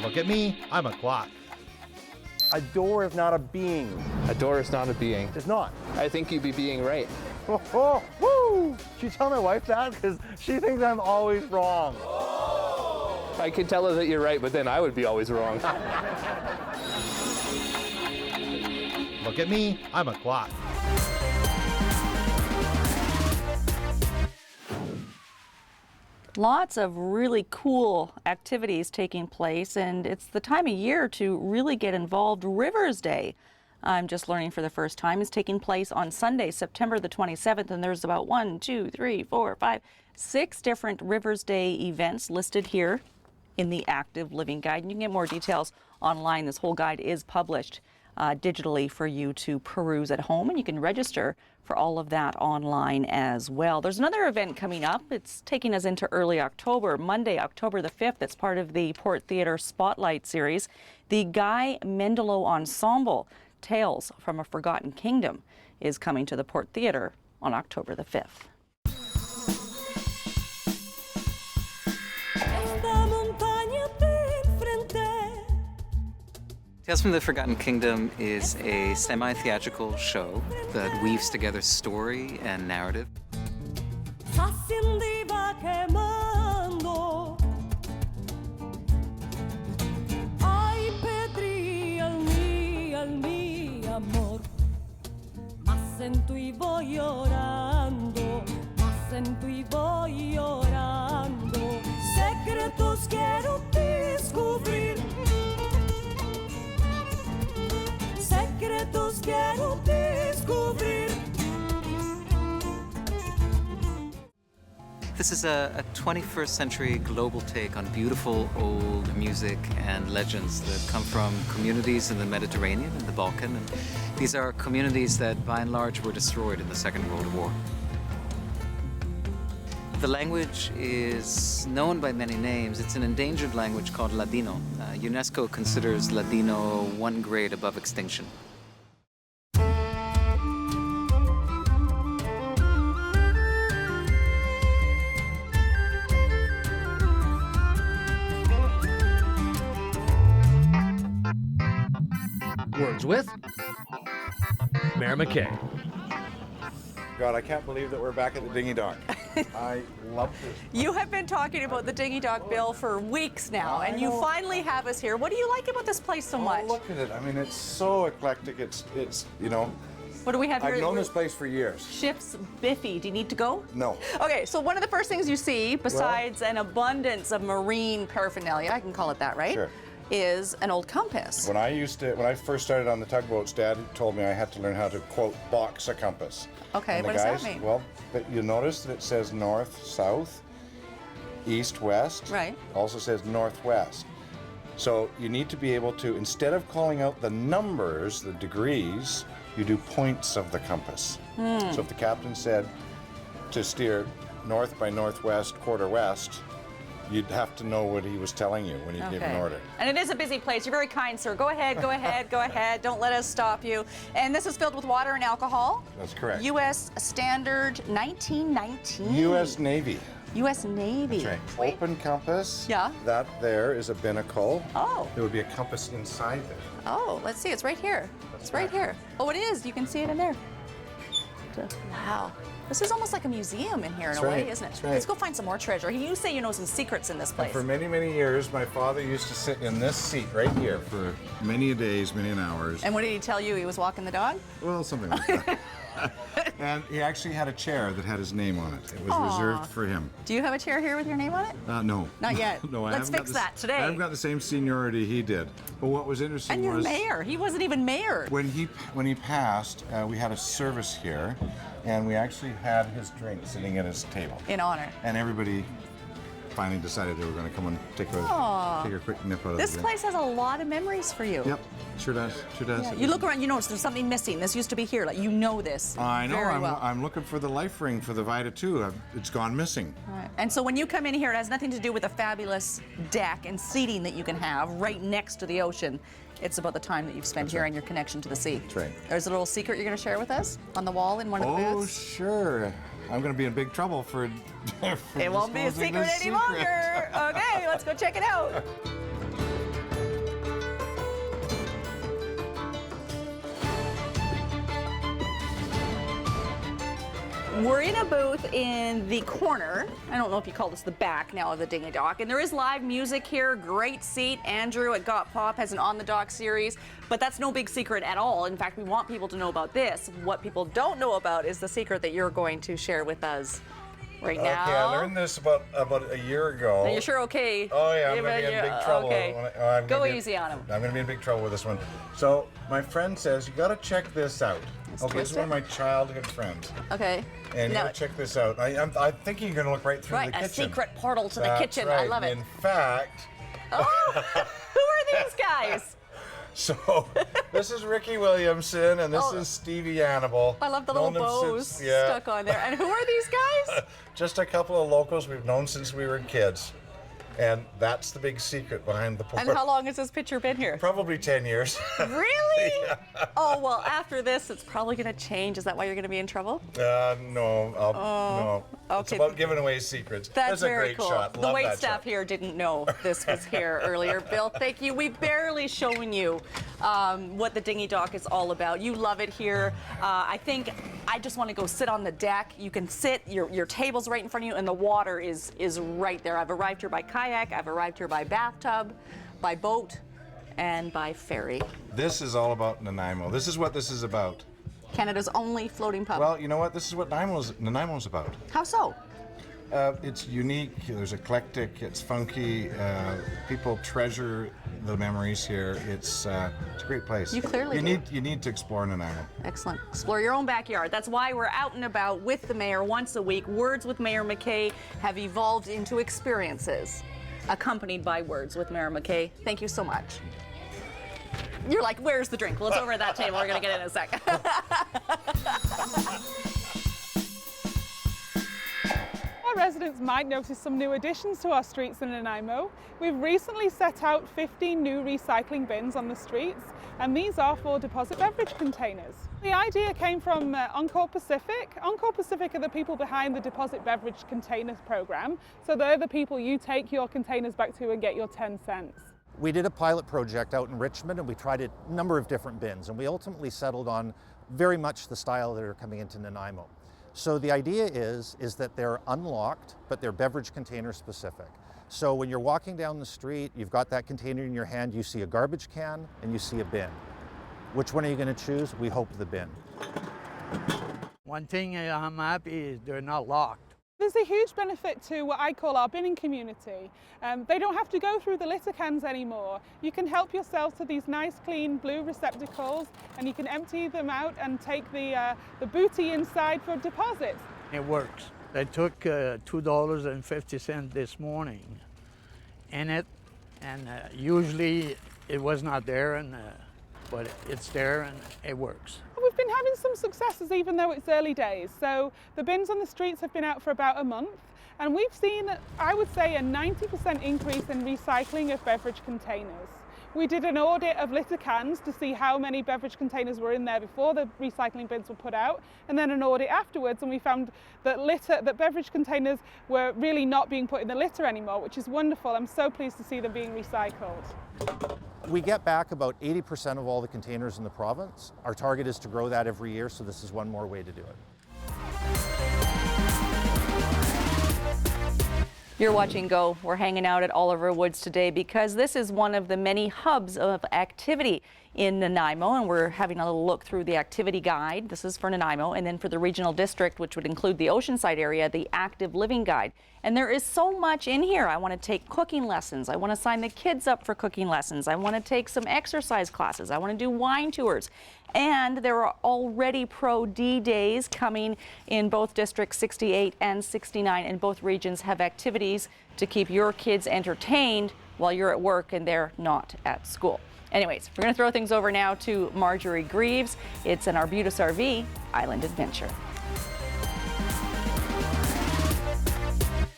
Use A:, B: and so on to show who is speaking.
A: Look at me, I'm a clock.
B: A door is not a being.
C: A door is not a being.
B: It's not.
C: I think you'd be being right.
B: Oh, woo! Should you tell my wife that? Because she thinks I'm always wrong.
C: I could tell her that you're right, but then I would be always wrong.
A: Look at me, I'm a clock.
D: Lots of really cool activities taking place, and it's the time of year to really get involved. Rivers Day, I'm just learning for the first time, is taking place on Sunday, September the 27th, and there's about 6 different Rivers Day events listed here in the Active Living Guide. And you can get more details online. This whole guide is published digitally for you to peruse at home, and you can register for all of that online as well. There's another event coming up. It's taking us into early October, Monday, October the 5th. It's part of the Port Theatre Spotlight series. The Mendilow Ensemble, Tales from a Forgotten Kingdom, is coming to the Port Theatre on October the 5th.
E: Tales from the Forgotten Kingdom is a semi-theatrical show that weaves together story and narrative. This is a 21st century global take on beautiful old music and legends that come from communities in the Mediterranean and the Balkan. And these are communities that, by and large, were destroyed in the Second World War. The language is known by many names. It's an endangered language called Ladino. UNESCO considers Ladino 1 grade above extinction.
A: Words with Mayor McKay.
F: God, I can't believe that we're back at the Dinghy Dock. I love this.
D: You have been talking about the Dinghy Dock, Bill, for weeks now, and you finally have us here. What do you like about this place so much?
F: Look at it. I mean, it's so eclectic. It's you know.
D: What do we have here?
F: I've known this place for years.
D: Ship's Biffy. Do you need to go?
F: No.
D: Okay, so one of the first things you see, besides an abundance of marine paraphernalia, I can call it that, right?
F: Sure.
D: Is an old compass.
F: When I first started on the tugboats, Dad told me I had to learn how to, quote, box a compass.
D: Okay,
F: and
D: what does that mean?
F: Well, but you notice that it says north, south, east, west.
D: Right.
F: Also says northwest. So you need to be able to, instead of calling out the numbers, the degrees, you do points of the compass. So if the captain said to steer north by northwest, quarter west, you'd have to know what he was telling you when he gave an order.
D: And it is a busy place. You're very kind, sir. Go ahead, go ahead, go ahead. Don't let us stop you. And this is filled with water and alcohol.
F: That's correct.
D: U.S. Standard 1919.
F: U.S. Navy.
D: U.S. Navy.
F: That's right. Open compass.
D: Yeah.
F: That there is a binnacle.
D: Oh.
F: There would be a compass inside there.
D: Oh, let's see. It's right here. It's right here. Oh, it is. You can see it in there. Wow. This is almost like a museum in here in a way, isn't it?
F: That's right.
D: Let's go find some more treasure. You say you know some secrets in this place.
F: And for many, many years, my father used to sit in this seat right here for many days, many hours.
D: And what did he tell you? He was walking the dog?
F: Well, something like that. And he actually had a chair that had his name on it. It was reserved for him.
D: Do you have a chair here with your name on it?
F: No.
D: Not yet.
F: No,
D: Let's fix that today.
F: I haven't got the same seniority he did. But what was interesting
D: And you're
F: was
D: mayor. He wasn't even mayor.
F: when he passed, we had a service here, and we actually had his drink sitting at his table.
D: In honor.
F: And everybody finally decided they were going to come and take a quick nip out of
D: This
F: the
D: place has a lot of memories for you.
F: Yep, sure does. Sure does.
D: Yeah. You look around, you notice there's something missing. This used to be here. Like, you know this.
F: I know.
D: Very well.
F: I'm looking for the life ring for the Vida 2. It's gone missing.
D: Right. And so when you come in here, it has nothing to do with the fabulous deck and seating that you can have right next to the ocean. It's about the time that you've spent here and your connection to the sea.
F: That's right.
D: There's a little secret you're going to share with us on the wall in one of the
F: Oh,
D: booths.
F: sure. I'm going to be in big trouble for
D: It won't be a
F: disclosing
D: secret
F: this
D: any longer. Okay, let's go check it out. We're in a booth in the corner. I don't know if you call this the back now of the Dinghy Dock. And there is live music here, great seat. Andrew at Got Pop has an On the Dock series, but that's no big secret at all. In fact, we want people to know about this. What people don't know about is the secret that you're going to share with us right now.
F: Okay, I learned this about a year ago.
D: Are you sure? Okay.
F: Oh yeah, I'm going to be in big trouble.
D: Okay. Go easy on him.
F: I'm going to be in big trouble with this one. So my friend says, you got to check this out. Okay, this is one of my childhood friends.
D: Okay.
F: And you got to check this out. I'm thinking you're going to look right through the kitchen.
D: Right, a secret portal to the kitchen.
F: Right.
D: I love it.
F: In fact...
D: Oh, who are these guys?
F: So, this is Ricky Williamson, and this is Stevie Annabelle.
D: I love the little bows stuck on there. And who are these guys?
F: Just a couple of locals we've known since we were kids. And that's the big secret behind the portal.
D: And how long has this picture been here?
F: Probably 10 years.
D: Really?
F: Yeah.
D: Oh, well, after this, it's probably going to change. Is that why you're going to be in trouble?
F: No.
D: Oh,
F: no. It's about giving away secrets.
D: That's
F: a
D: very
F: great
D: cool.
F: shot.
D: The wait staff here didn't know this was here earlier. Bill, thank you. We've barely shown you what the Dinghy Dock is all about. You love it here. I think I just want to go sit on the deck. You can sit, your table's right in front of you, and the water is right there. I've arrived here by kayak, I've arrived here by bathtub, by boat, and by ferry.
F: This is all about Nanaimo. This is what this is about.
D: Canada's only floating pub.
F: Well, you know what? This is what Nanaimo's about.
D: How so?
F: It's unique, there's eclectic, it's funky, people treasure the memories here. It's a great place.
D: You clearly
F: You need to explore Nanaimo.
D: Excellent. Explore your own backyard. That's why we're out and about with the mayor once a week. Words with Mayor McKay have evolved into experiences accompanied by Words with Mayor McKay. Thank you so much. You're like, where's the drink? Well, it's over at that table. We're going to get in a second.
G: Residents might notice some new additions to our streets in Nanaimo. We've recently set out 15 new recycling bins on the streets, and these are for deposit beverage containers. The idea came from Encorp Pacific. Encorp Pacific are the people behind the deposit beverage containers program, so they're the people you take your containers back to and get your 10 cents.
H: We did a pilot project out in Richmond, and we tried a number of different bins, and we ultimately settled on very much the style that are coming into Nanaimo. So the idea is that they're unlocked, but they're beverage container specific. So when you're walking down the street, you've got that container in your hand, you see a garbage can and you see a bin. Which one are you going to choose? We hope the bin.
I: One thing I'm happy is they're not locked.
G: There's a huge benefit to what I call our binning community. They don't have to go through the litter cans anymore. You can help yourself to these nice clean blue receptacles, and you can empty them out and take the booty inside for deposits.
I: It works. I took $2.50 this morning in it, and usually it was not there, but it's there and it works.
G: We've been having some successes even though it's early days. So the bins on the streets have been out for about a month, and we've seen, I would say, a 90% increase in recycling of beverage containers. We did an audit of litter cans to see how many beverage containers were in there before the recycling bins were put out, and then an audit afterwards, and we found that beverage containers were really not being put in the litter anymore, which is wonderful. I'm so pleased to see them being recycled.
H: We get back about 80% of all the containers in the province. Our target is to grow that every year, so this is one more way to do it.
D: You're watching Go. We're hanging out at Oliver Woods today because this is one of the many hubs of activity in Nanaimo, and we're having a little look through the activity guide. This is for Nanaimo, and then for the regional district, which would include the Oceanside area, the active living guide. And there is so much in here. I want to take cooking lessons. I want to sign the kids up for cooking lessons. I want to take some exercise classes. I want to do wine tours. And there are already Pro D days coming in both districts 68 and 69, and both regions have activities to keep your kids entertained while you're at work and they're not at school. Anyways, we're going to throw things over now to Marjorie Greaves. It's an Arbutus RV Island Adventure.